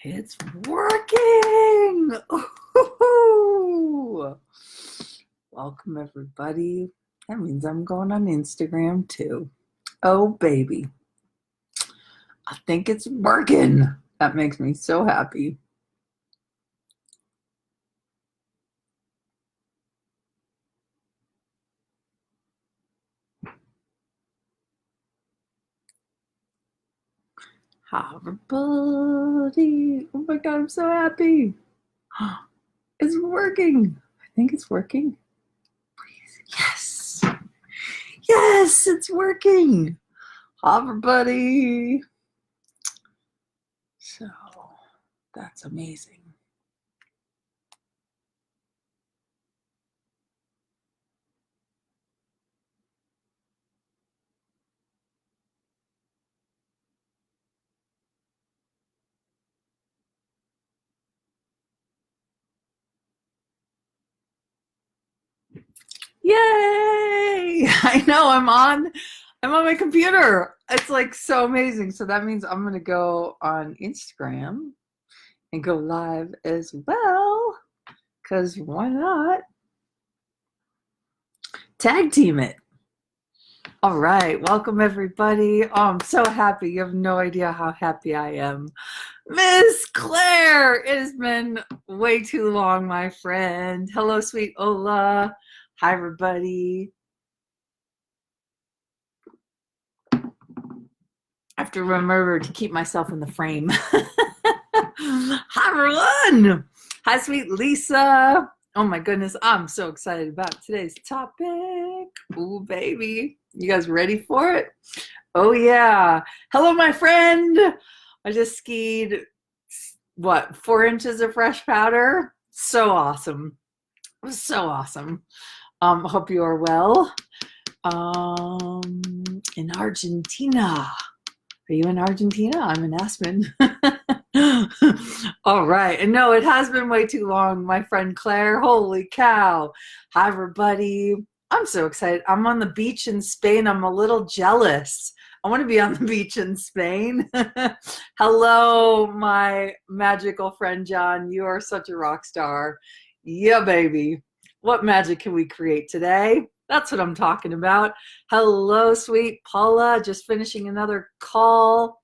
It's working! Ooh. Welcome, everybody. That means I'm going on Instagram too. Oh, baby. I think it's working. That makes me so happy. Hi, everybody. Oh my God, I'm so happy. It's working. I think it's working. Please. Yes. Yes, it's working. Hi, everybody. So that's amazing. Yay! I know I'm on my computer. It's like so amazing. So that means I'm gonna go on Instagram and go live as well. Cause why not? Tag team it. All right, welcome everybody. Oh, I'm so happy. You have no idea how happy I am. Miss Claire, it has been way too long, my friend. Hello, sweet Ola. Hi, everybody. I have to remember to keep myself in the frame. Hi, everyone. Hi, sweet Lisa. Oh, my goodness. I'm so excited about today's topic. Ooh, baby. You guys ready for it? Oh, yeah. Hello, my friend. I just skied, 4 inches of fresh powder? So awesome. It was so awesome. Hope you are well. In Argentina. Are you in Argentina? I'm in Aspen. All right. And no, it has been way too long, my friend Claire. Holy cow. Hi, everybody. I'm so excited. I'm on the beach in Spain. I'm a little jealous. I want to be on the beach in Spain. Hello, my magical friend John. You are such a rock star. Yeah, baby. What magic can we create today? That's what I'm talking about. Hello, sweet Paula. Just finishing another call.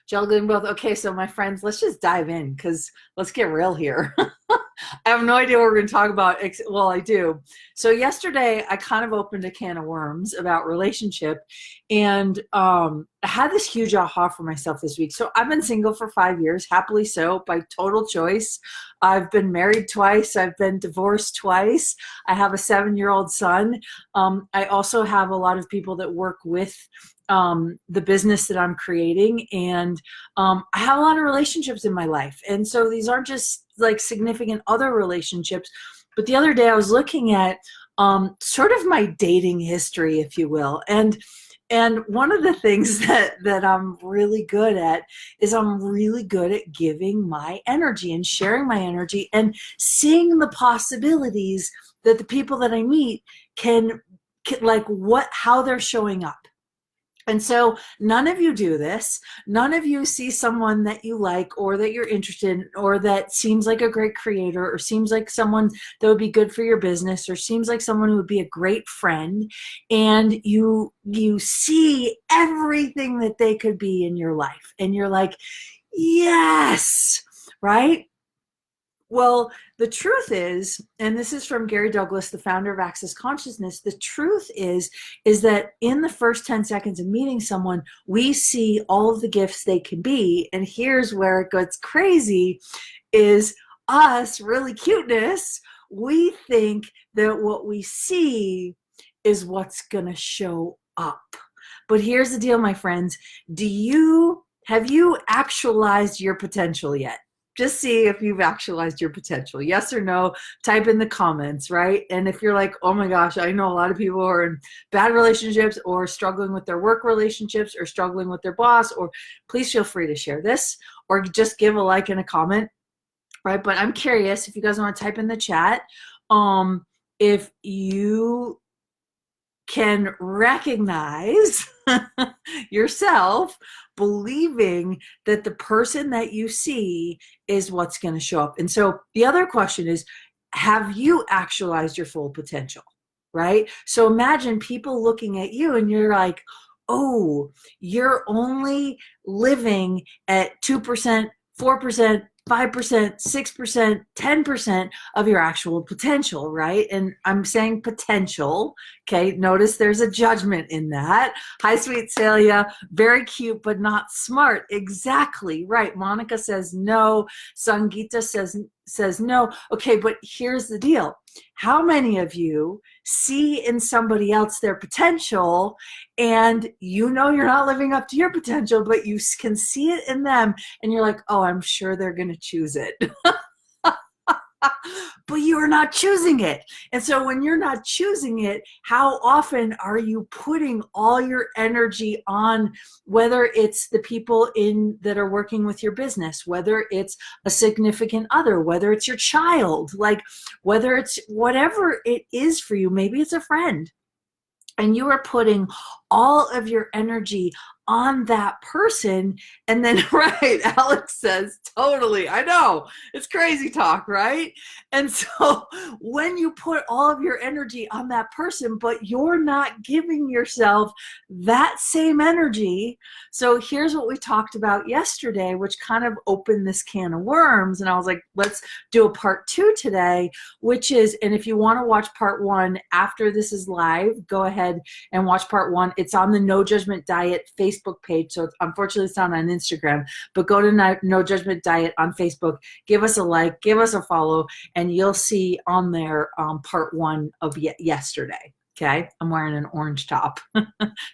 Juggling both. Okay, so my friends, let's just dive in because let's get real here. I have no idea what we're going to talk about. Well, I do. So yesterday, I kind of opened a can of worms about relationship, and I had this huge aha for myself this week. So I've been single for 5 years, happily so, by total choice. I've been married twice. I've been divorced twice. I have a 7-year-old son. I also have a lot of people that work with the business that I'm creating, and I have a lot of relationships in my life, and so these aren't just like significant other relationships. But the other day I was looking at sort of my dating history, if you will, and one of the things that I'm really good at is I'm really good at giving my energy and sharing my energy and seeing the possibilities that the people that I meet can like how they're showing up. And so none of you do this. None of you see someone that you like or that you're interested in or that seems like a great creator or seems like someone that would be good for your business or seems like someone who would be a great friend, and you see everything that they could be in your life and you're like, yes, right? Well, the truth is, and this is from Gary Douglas, the founder of Access Consciousness, the truth is that in the first 10 seconds of meeting someone, we see all of the gifts they can be. And here's where it gets crazy, is us, really cuteness, we think that what we see is what's going to show up. But here's the deal, my friends. Have you actualized your potential yet? Just see if you've actualized your potential. Yes or no, type in the comments, right? And if you're like, oh my gosh, I know a lot of people who are in bad relationships or struggling with their work relationships or struggling with their boss, or please feel free to share this or just give a like and a comment, right? But I'm curious if you guys want to type in the chat, if you can recognize yourself believing that the person that you see is what's going to show up. And so the other question is, have you actualized your full potential? Right? So imagine people looking at you and you're like, oh, you're only living at 2%, 4%, 5%, 6%, 10% of your actual potential, right? And I'm saying potential, okay? Notice there's a judgment in that. Hi, sweet Celia. Very cute, but not smart. Exactly, right. Monica says no. Sangeeta says no. Okay, but here's the deal. How many of you see in somebody else their potential and you know you're not living up to your potential, but you can see it in them and you're like, oh, I'm sure they're going to choose it. But you are not choosing it. And so when you're not choosing it, how often are you putting all your energy on, whether it's the people that are working with your business, whether it's a significant other, whether it's your child, like whether it's whatever it is for you, maybe it's a friend, and you are putting all of your energy on that person. And then, right, Alex says, totally, I know, it's crazy talk, right? And so when you put all of your energy on that person, but you're not giving yourself that same energy. So here's what we talked about yesterday, which kind of opened this can of worms. And I was like, let's do a part 2 today, which is, and if you want to watch part 1 after this is live, go ahead and watch part 1. It's on the No Judgment Diet Facebook page. So unfortunately it's not on Instagram, but go to No Judgment Diet on Facebook, give us a like, give us a follow, and you'll see on there part 1 of yesterday. Okay. I'm wearing an orange top.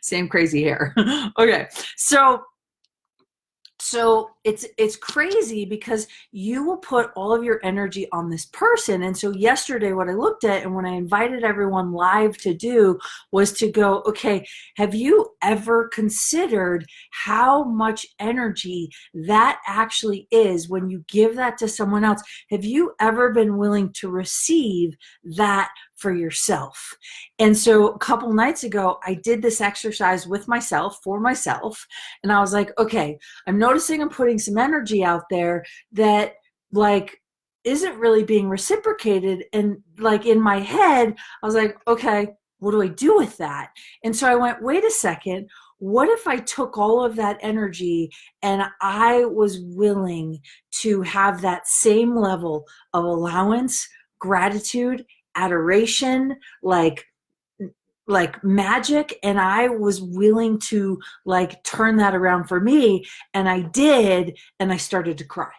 Same crazy hair. Okay. So it's crazy because you will put all of your energy on this person. And so yesterday what I looked at and when I invited everyone live to do was to go, okay, have you ever considered how much energy that actually is when you give that to someone else? Have you ever been willing to receive that for yourself? And so a couple nights ago, I did this exercise with myself, for myself. And I was like, okay, I'm noticing I'm putting some energy out there that like isn't really being reciprocated. And like in my head, I was like, okay, what do I do with that? And so I went, wait a second, what if I took all of that energy and I was willing to have that same level of allowance, gratitude, adoration, like magic, and I was willing to like turn that around for me, and I did, and I started to cry.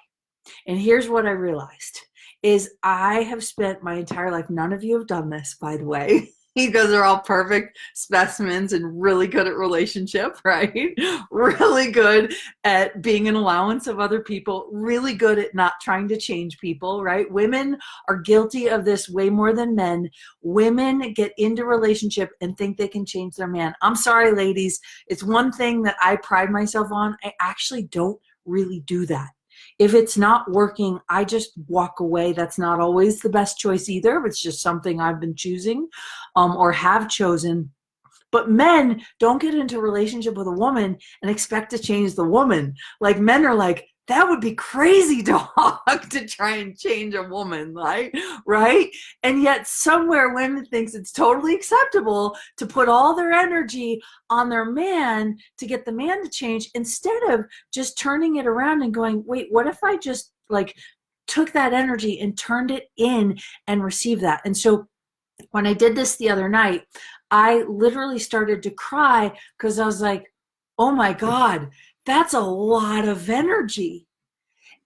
And here's what I realized is I have spent my entire life, none of you have done this, by the way. You guys are all perfect specimens and really good at relationship, right? Really good at being an allowance of other people, really good at not trying to change people, right? Women are guilty of this way more than men. Women get into relationship and think they can change their man. I'm sorry, ladies. It's one thing that I pride myself on. I actually don't really do that. If it's not working, I just walk away. That's not always the best choice either. It's just something I've been choosing or have chosen. But men don't get into a relationship with a woman and expect to change the woman. Like men are like, that would be crazy dog to try and change a woman, like, right? And yet somewhere women thinks it's totally acceptable to put all their energy on their man to get the man to change instead of just turning it around and going, wait, what if I just like took that energy and turned it in and received that? And so when I did this the other night, I literally started to cry because I was like, oh my God, that's a lot of energy.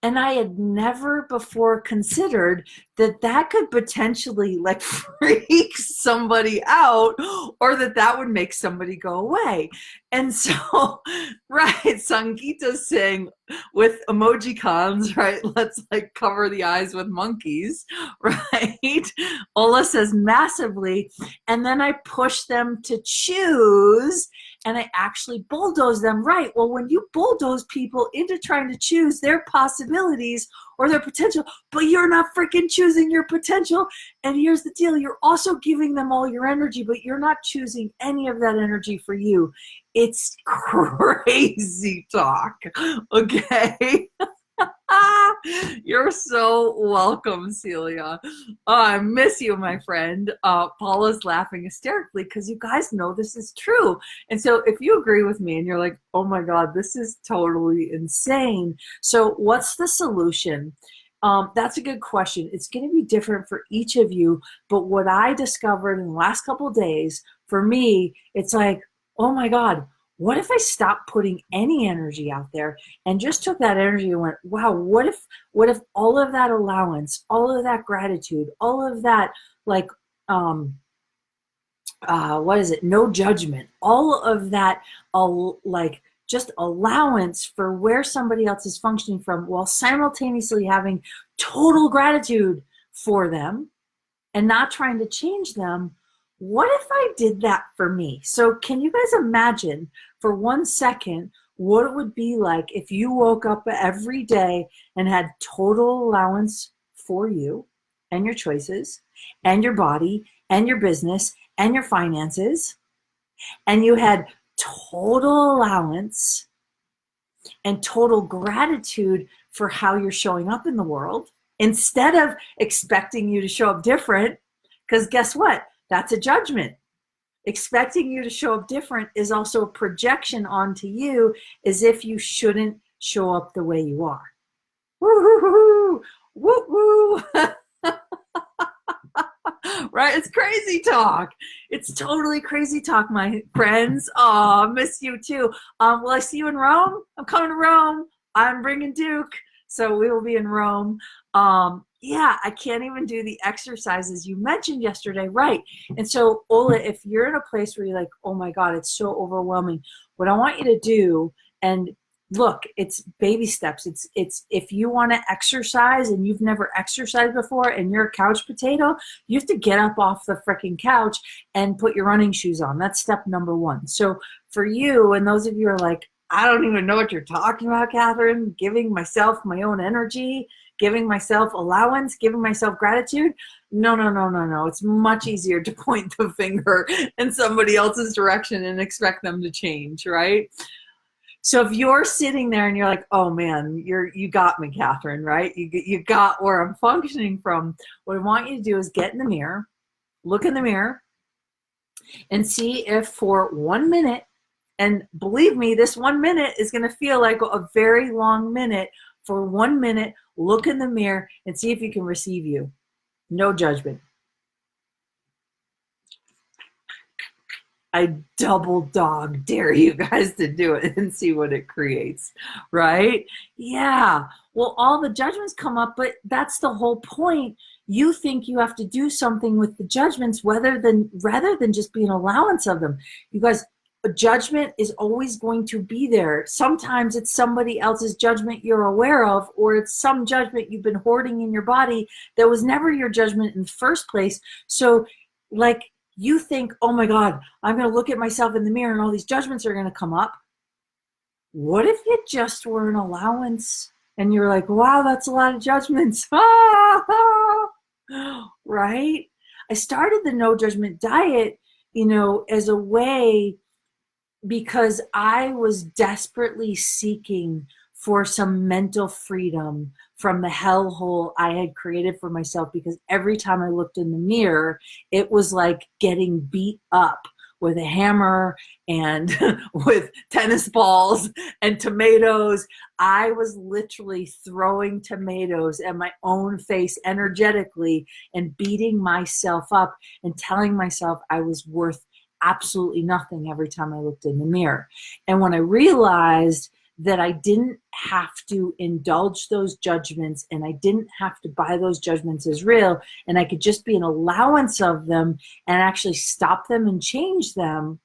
And I had never before considered that that could potentially like freak somebody out or that would make somebody go away. And so, right, Sangeeta's saying with emoji cons, right, let's like cover the eyes with monkeys, right? Ola says massively. And then I push them to choose. and I actually bulldoze them. Right. Well, when you bulldoze people into trying to choose their possibilities or their potential, but you're not freaking choosing your potential. And here's the deal. You're also giving them all your energy, but you're not choosing any of that energy for you. It's crazy talk. Okay. You're so welcome, Celia. I miss you, my friend. Paula's laughing hysterically because you guys know this is true. And so if you agree with me and you're like, oh my God, this is totally insane. So what's the solution? That's a good question. It's going to be different for each of you. But what I discovered in the last couple of days, for me, it's like, oh my God, what if I stopped putting any energy out there and just took that energy and went, wow, what if all of that allowance, all of that gratitude, all of that, like, what is it? No judgment, all of that, like just allowance for where somebody else is functioning from while simultaneously having total gratitude for them and not trying to change them. What if I did that for me? So can you guys imagine for 1 second what it would be like if you woke up every day and had total allowance for you and your choices and your body and your business and your finances, and you had total allowance and total gratitude for how you're showing up in the world instead of expecting you to show up different? Because guess what? That's a judgment. Expecting you to show up different is also a projection onto you as if you shouldn't show up the way you are. Woo-hoo-hoo-hoo. Woo-woo. Right? It's crazy talk. It's totally crazy talk, my friends. Oh, I miss you too. Will I see you in Rome? I'm coming to Rome. I'm bringing Duke. So we will be in Rome. Yeah, I can't even do the exercises you mentioned yesterday. Right. And so, Ola, if you're in a place where you're like, oh my God, it's so overwhelming, what I want you to do, and look, it's baby steps. It's if you want to exercise and you've never exercised before and you're a couch potato, you have to get up off the freaking couch and put your running shoes on. That's step number one. So for you, and those of you who are like, I don't even know what you're talking about, Catherine, giving myself my own energy, giving myself allowance, giving myself gratitude. No. It's much easier to point the finger in somebody else's direction and expect them to change, right? So if you're sitting there and you're like, oh man, you got me, Catherine, right? You got where I'm functioning from. What I want you to do is get in the mirror, look in the mirror, and see if for 1 minute, and believe me, this 1 minute is going to feel like a very long minute. For 1 minute, look in the mirror and see if you can receive you. No judgment. I double dog dare you guys to do it and see what it creates, right? Yeah. Well, all the judgments come up, but that's the whole point. You think you have to do something with the judgments rather than just be an allowance of them. You guys, a judgment is always going to be there. Sometimes it's somebody else's judgment you're aware of, or it's some judgment you've been hoarding in your body that was never your judgment in the first place. So like you think, oh my God, I'm going to look at myself in the mirror and all these judgments are going to come up. What if you just were an allowance and you're like, wow, that's a lot of judgments. Right? I started the no judgment diet, as a way because I was desperately seeking for some mental freedom from the hellhole I had created for myself, because every time I looked in the mirror, it was like getting beat up with a hammer and with tennis balls and tomatoes. I was literally throwing tomatoes at my own face energetically and beating myself up and telling myself I was worth absolutely nothing every time I looked in the mirror. And when I realized that I didn't have to indulge those judgments and I didn't have to buy those judgments as real, and I could just be an allowance of them and actually stop them and change them,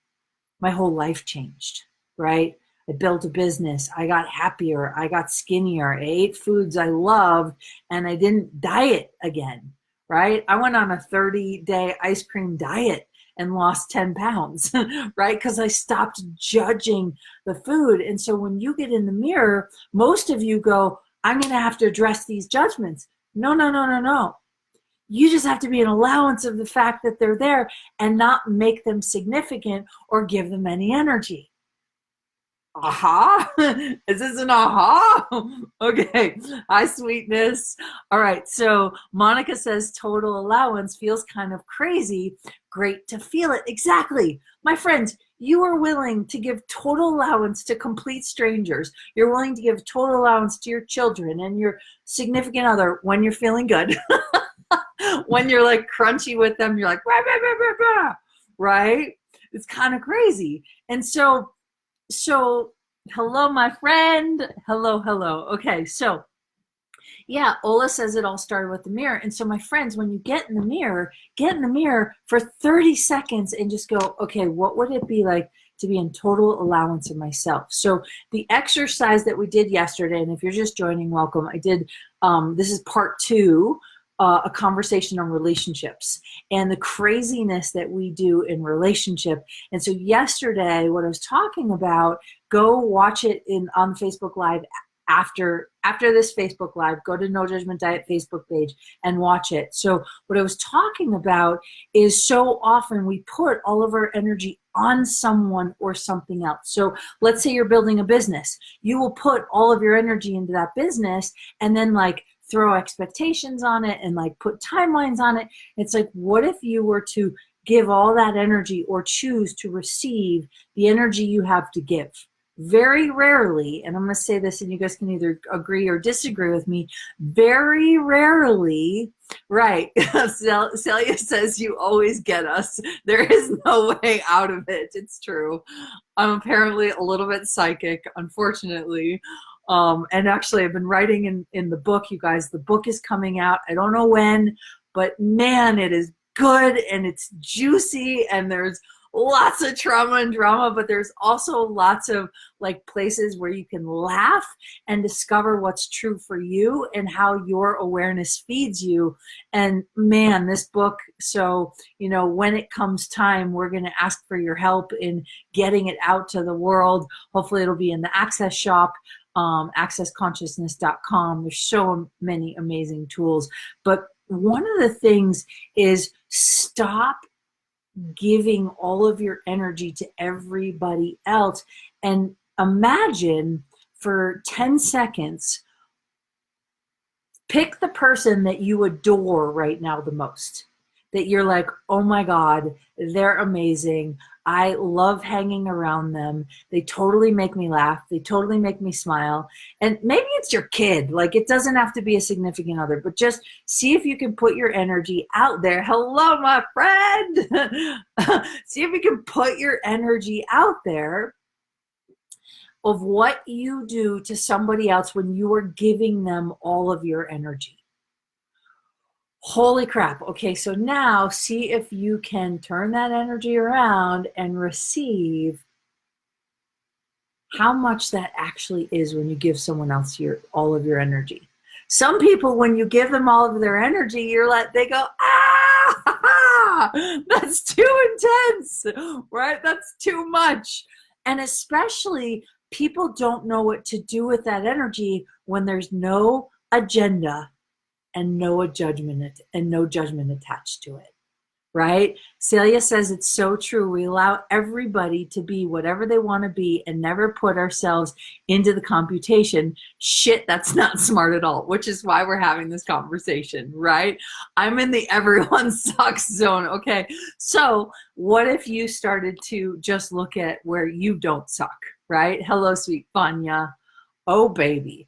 my whole life changed, right? I built a business. I got happier. I got skinnier. I ate foods I loved, and I didn't diet again, right? I went on a 30-day ice cream diet. and lost 10 pounds, right? Because I stopped judging the food. And so when you get in the mirror, most of you go, I'm going to have to address these judgments. No, no, no, no, no. You just have to be an allowance of the fact that they're there and not make them significant or give them any energy. Aha. Is this an aha? Okay. Hi, sweetness. All right. So Monica says total allowance feels kind of crazy. Great to feel it. Exactly. My friends, you are willing to give total allowance to complete strangers. You're willing to give total allowance to your children and your significant other when you're feeling good. When you're like crunchy with them, you're like, rah, rah, rah, rah, rah, right? It's kind of crazy. And so hello, my friend. Hello, hello. Okay, so yeah, Ola says it all started with the mirror. And so my friends, when you get in the mirror for 30 seconds and just go, okay, what would it be like to be in total allowance of myself? So the exercise that we did yesterday, and if you're just joining, welcome. I did, this is part 2, a conversation on relationships and the craziness that we do in relationship. And so yesterday, what I was talking about, go watch it on Facebook Live after this Facebook Live. Go to No Judgment Diet Facebook page and watch it. So what I was talking about is so often we put all of our energy on someone or something else. So let's say you're building a business. You will put all of your energy into that business and then like throw expectations on it and like put timelines on it. It's like, what if you were to give all that energy or choose to receive the energy you have to give? Very rarely, and I'm going to say this and you guys can either agree or disagree with me, very rarely, right? Celia says you always get us. There is no way out of it. It's true. I'm apparently a little bit psychic, unfortunately. And actually, I've been writing in the book, you guys. The book is coming out. I don't know when, but man, it is good and it's juicy and there's lots of trauma and drama, but there's also lots of like places where you can laugh and discover what's true for you and how your awareness feeds you. And man, this book, so, when it comes time, we're going to ask for your help in getting it out to the world. Hopefully it'll be in the Access shop. accessconsciousness.com. There's so many amazing tools. But one of the things is stop giving all of your energy to everybody else and imagine for 10 seconds, pick the person that you adore right now the most. That you're like, oh my God, they're amazing. I love hanging around them. They totally make me laugh. They totally make me smile. And maybe it's your kid. Like, it doesn't have to be a significant other, but just see if you can put your energy out there. Hello, my friend. See if you can put your energy out there of what you do to somebody else when you are giving them all of your energy. Holy crap. Okay, so now see if you can turn that energy around and receive how much that actually is when you give someone else all of your energy. Some people, when you give them all of their energy, they go, that's too intense, right? That's too much. And especially people don't know what to do with that energy when there's no agenda and no judgment attached to it, right? Celia says it's so true. We allow everybody to be whatever they want to be and never put ourselves into the computation. Shit, that's not smart at all, which is why we're having this conversation, right? I'm in the everyone sucks zone. Okay, so what if you started to just look at where you don't suck, right? Hello, sweet Fanya. Oh, baby.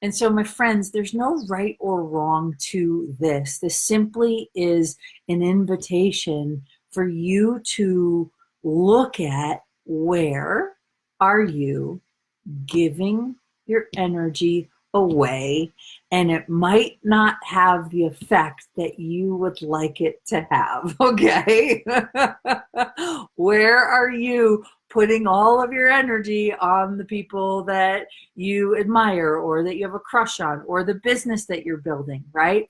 And so, my friends, there's no right or wrong to this. This simply is an invitation for you to look at where are you giving your energy away, and it might not have the effect that you would like it to have, okay? Where are you putting all of your energy on the people that you admire or that you have a crush on or the business that you're building, right?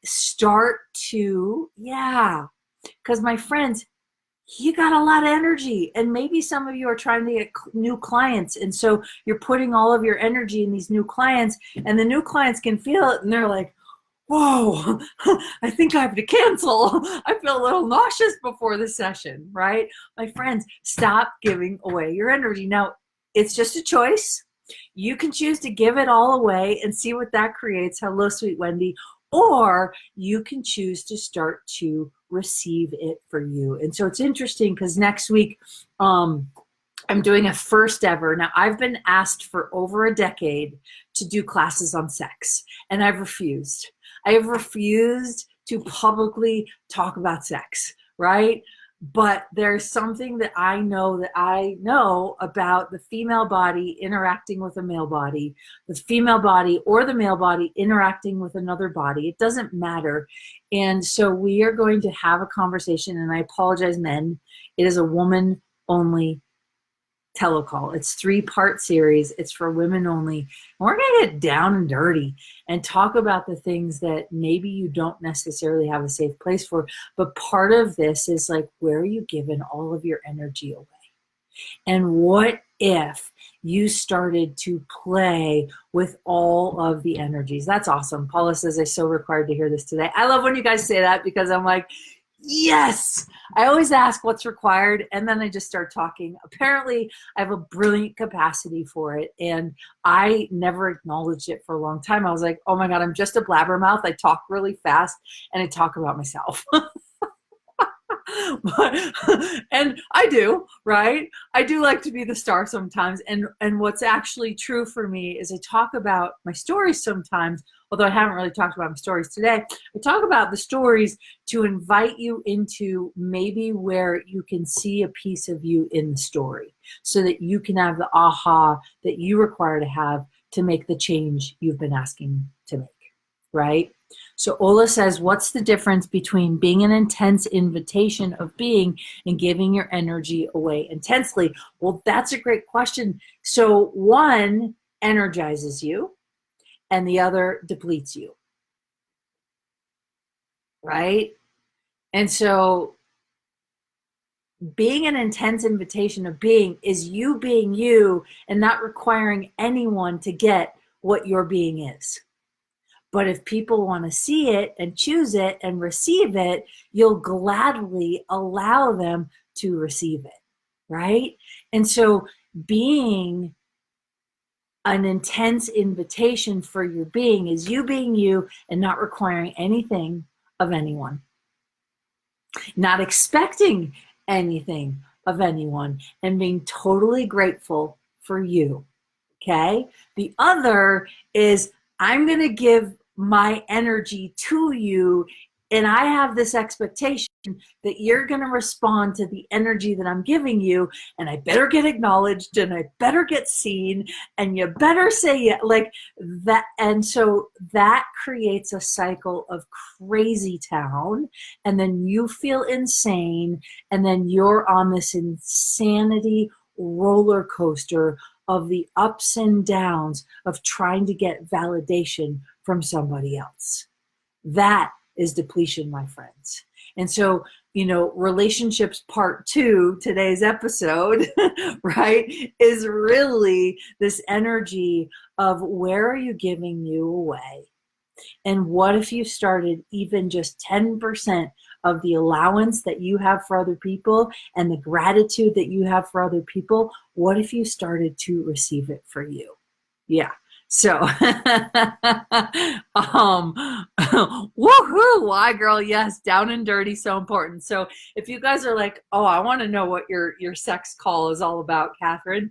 Start to, Because my friends, you got a lot of energy, and maybe some of you are trying to get new clients, and so you're putting all of your energy in these new clients, and the new clients can feel it, and they're like, whoa, I think I have to cancel. I feel a little nauseous before the session, right? My friends, stop giving away your energy. Now, it's just a choice. You can choose to give it all away and see what that creates. Hello, sweet Wendy. Or you can choose to start to receive it for you. And so it's interesting because next week, I'm doing a first ever. Now, I've been asked for over a decade to do classes on sex, and I've refused. I have refused to publicly talk about sex, right? But there's something that I know about the female body interacting with a male body, the female body or the male body interacting with another body. It doesn't matter. And so we are going to have a conversation, and I apologize, men. It is a woman only telecall. It's 3-part series. It's for women only. And we're going to get down and dirty and talk about the things that maybe you don't necessarily have a safe place for. But part of this is like, where are you giving all of your energy away? And what if you started to play with all of the energies? That's awesome. Paula says, I'm so required to hear this today. I love when you guys say that, because I'm like, yes. I always ask what's required, and then I just start talking. Apparently, I have a brilliant capacity for it, and I never acknowledged it for a long time. I was like, oh my God, I'm just a blabbermouth. I talk really fast, and I talk about myself. And I do, right? I do like to be the star sometimes. And what's actually true for me is I talk about my stories sometimes, although I haven't really talked about my stories today. I talk about the stories to invite you into maybe where you can see a piece of you in the story, so that you can have the aha that you require to have to make the change you've been asking to make, right? So Ola says, what's the difference between being an intense invitation of being and giving your energy away intensely? Well, that's a great question. So one energizes you and the other depletes you, right? And so being an intense invitation of being is you being you and not requiring anyone to get what your being is. But if people want to see it and choose it and receive it, you'll gladly allow them to receive it, right? And so being an intense invitation for your being is you being you and not requiring anything of anyone, not expecting anything of anyone, and being totally grateful for you, okay? The other is I'm going to give my energy to you, and I have this expectation that you're going to respond to the energy that I'm giving you, and I better get acknowledged, and I better get seen, and you better say it like that. And so that creates a cycle of crazy town, and then you feel insane, and then you're on this insanity roller coaster of the ups and downs of trying to get validation from somebody else. That is depletion, my friends. And so, relationships part 2, today's episode, right, is really this energy of where are you giving you away? And what if you started even just 10% of the allowance that you have for other people and the gratitude that you have for other people? What if you started to receive it for you? Yeah. So, woohoo, why girl? Yes, down and dirty, so important. So if you guys are like, oh, I want to know what your sex call is all about, Katherine,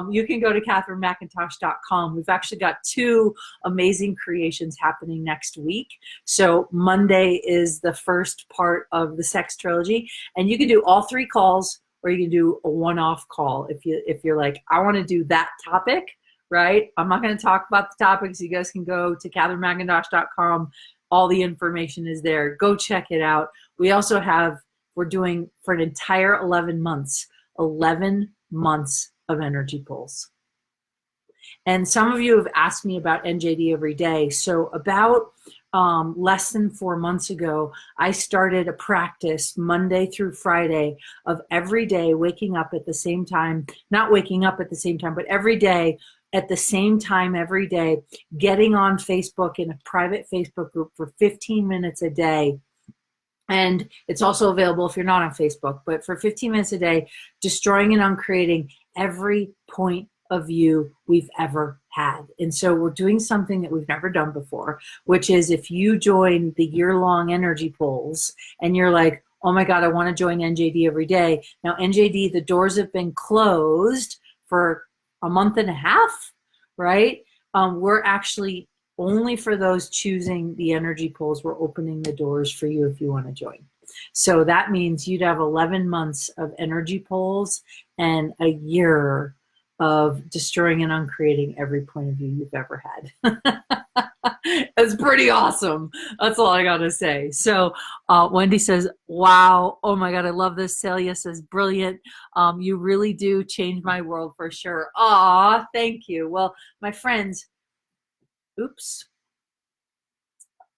you can go to KatherineMcIntosh.com. We've actually got 2 amazing creations happening next week. So Monday is the first part of the sex trilogy, and you can do all 3 calls, or you can do a one-off call if you're like, I want to do that topic. Right? I'm not going to talk about the topics. You guys can go to KatherineMcIntosh.com. All the information is there. Go check it out. We're doing for an entire 11 months of energy pulls. And some of you have asked me about NJD every day. So about less than 4 months ago, I started a practice Monday through Friday of every day waking up at the same time, not waking up at the same time, but every day at the same time every day, getting on Facebook in a private Facebook group for 15 minutes a day. And it's also available if you're not on Facebook, but for 15 minutes a day, destroying and uncreating every point of view we've ever had. And so we're doing something that we've never done before, which is if you join the year-long energy polls and you're like, oh my God, I want to join NJD every day. Now, NJD, the doors have been closed for a month and a half, right? We're actually only for those choosing the energy polls, we're opening the doors for you if you want to join. So that means you'd have 11 months of energy polls and a year of destroying and uncreating every point of view you've ever had. It's pretty awesome. That's all I got to say. So Wendy says, wow, oh my God, I love this. Celia says, brilliant. You really do change my world for sure. Aw, thank you. Well, my friends, oops.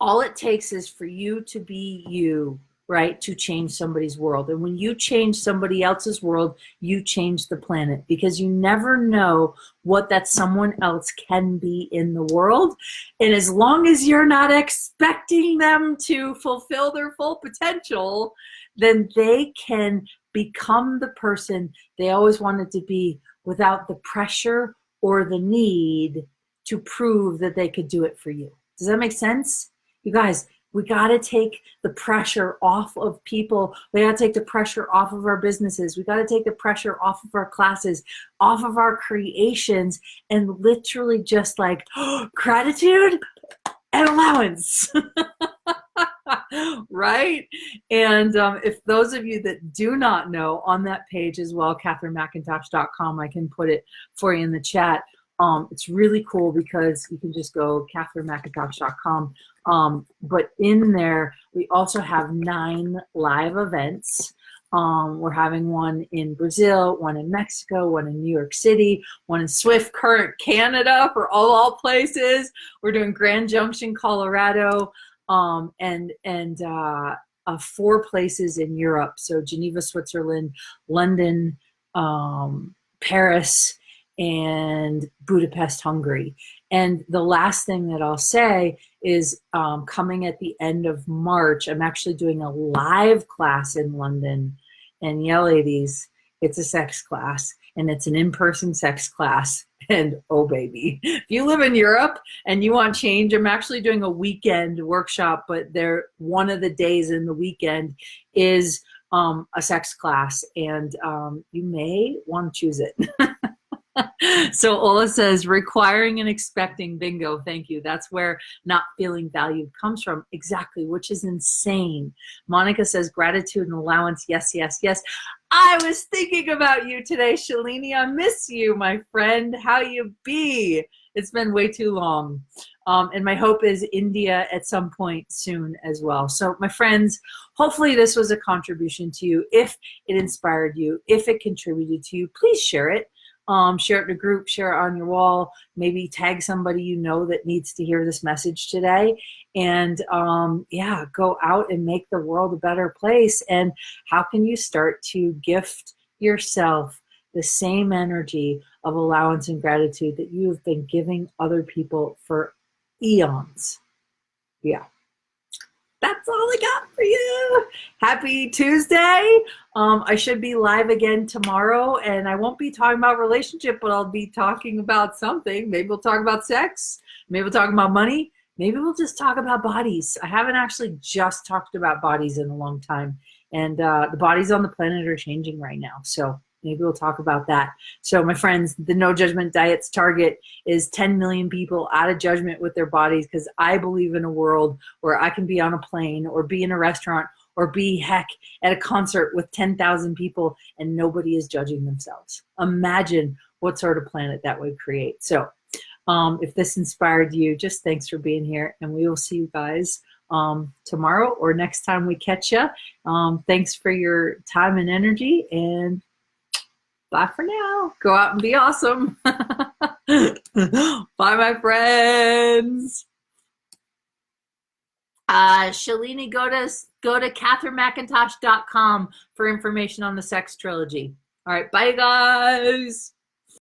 All it takes is for you to be you, right, to change somebody's world. And when you change somebody else's world, you change the planet, because you never know what that someone else can be in the world. And as long as you're not expecting them to fulfill their full potential, then they can become the person they always wanted to be without the pressure or the need to prove that they could do it for you. Does that make sense? You guys, we got to take the pressure off of people. We got to take the pressure off of our businesses. We got to take the pressure off of our classes, off of our creations, and literally just like gratitude and allowance. Right? And if those of you that do not know, on that page as well, KatherineMcIntosh.com, I can put it for you in the chat. It's really cool because you can just go KatherineMcIntosh.com. But in there, we also have 9 live events. We're having one in Brazil, one in Mexico, one in New York City, one in Swift Current, Canada, for all places. We're doing Grand Junction, Colorado, and 4 places in Europe. So Geneva, Switzerland, London, Paris, and Budapest, Hungary. And the last thing that I'll say is coming at the end of March, I'm actually doing a live class in London. And yeah, ladies, it's a sex class, and it's an in-person sex class. And oh baby, if you live in Europe and you want change, I'm actually doing a weekend workshop, but one of the days in the weekend is a sex class, and you may want to choose it. So Ola says, requiring and expecting, bingo, thank you. That's where not feeling valued comes from. Exactly, which is insane. Monica says, gratitude and allowance, yes, yes, yes. I was thinking about you today, Shalini. I miss you, my friend. How you be? It's been way too long. And my hope is India at some point soon as well. So my friends, hopefully this was a contribution to you. If it inspired you, if it contributed to you, please share it. Share it in a group, share it on your wall, maybe tag somebody you know that needs to hear this message today. And yeah, go out and make the world a better place. And how can you start to gift yourself the same energy of allowance and gratitude that you have been giving other people for eons? Yeah. That's all I got for you. Happy Tuesday. I should be live again tomorrow, and I won't be talking about relationship, but I'll be talking about something. Maybe we'll talk about sex. Maybe we'll talk about money. Maybe we'll just talk about bodies. I haven't actually just talked about bodies in a long time, and the bodies on the planet are changing right now. So maybe we'll talk about that. So my friends, the No Judgment Diet's target is 10 million people out of judgment with their bodies, because I believe in a world where I can be on a plane or be in a restaurant or be, heck, at a concert with 10,000 people and nobody is judging themselves. Imagine what sort of planet that would create. So if this inspired you, just thanks for being here, and we will see you guys tomorrow or next time we catch you. Thanks for your time and energy, and bye for now. Go out and be awesome. Bye, my friends. Shalini, go to katherinemcintosh.com for information on the sex trilogy. All right, bye guys.